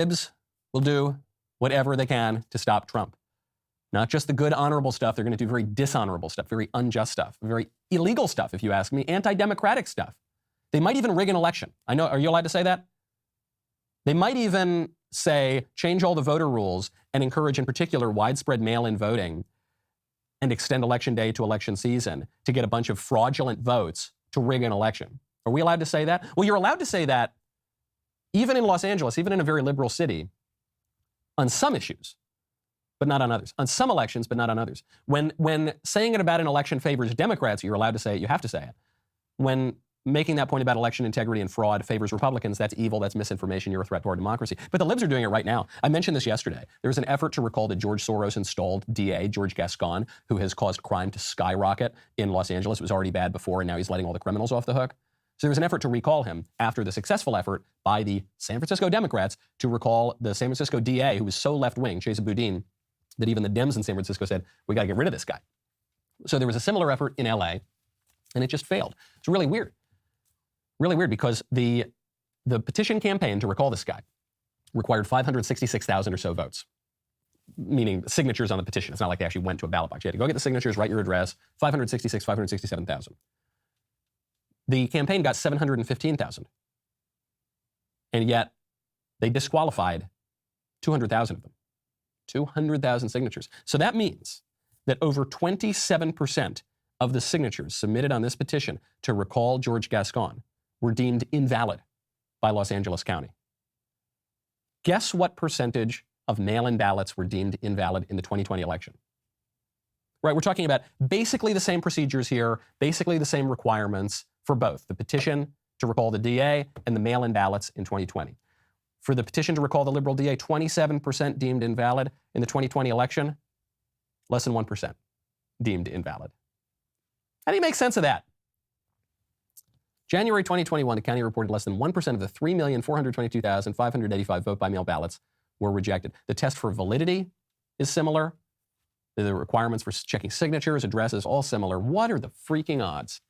libs will do whatever they can to stop Trump. Not just the good, honorable stuff. They're going to do very dishonorable stuff, very unjust stuff, very illegal stuff, if you ask me, anti-democratic stuff. They might even rig an election. I know, are you allowed to say that? They might even say, change all the voter rules and encourage, in particular, widespread mail-in voting and extend election day to election season to get a bunch of fraudulent votes to rig an election. Are we allowed to say that? Well, you're allowed to say that even in Los Angeles, even in a very liberal city, on some issues, but not on others. On some elections, but not on others. When saying it about an election favors Democrats, you're allowed to say it, you have to say it. When making that point about election integrity and fraud favors Republicans, that's evil, that's misinformation, you're a threat to our democracy. But the libs are doing it right now. I mentioned this yesterday. There was an effort to recall the George Soros installed DA, George Gascon, who has caused crime to skyrocket in Los Angeles. It was already bad before, and now he's letting all the criminals off the hook. So there was an effort to recall him after the successful effort by the San Francisco Democrats to recall the San Francisco DA, who was so left-wing, Chesa Boudin, that even the Dems in San Francisco said, we got to get rid of this guy. So there was a similar effort in LA, and it just failed. It's really weird. Really weird, because the petition campaign to recall this guy required 566,000 or so votes, meaning signatures on the petition. It's not like they actually went to a ballot box. You had to go get the signatures, write your address, 567,000. The campaign got 715,000. And yet they disqualified 200,000 of them. 200,000 signatures. So that means that over 27% of the signatures submitted on this petition to recall George Gascon were deemed invalid by Los Angeles County. Guess what percentage of mail-in ballots were deemed invalid in the 2020 election? Right, we're talking about basically the same procedures here, basically the same requirements for both the petition to recall the DA and the mail-in ballots in 2020. For the petition to recall the liberal DA, 27% deemed invalid. In the 2020 election, less than 1% deemed invalid. How do you make sense of that? January 2021, the county reported less than 1% of the 3,422,585 vote-by-mail ballots were rejected. The test for validity is similar. The requirements for checking signatures, addresses, all similar. What are the freaking odds?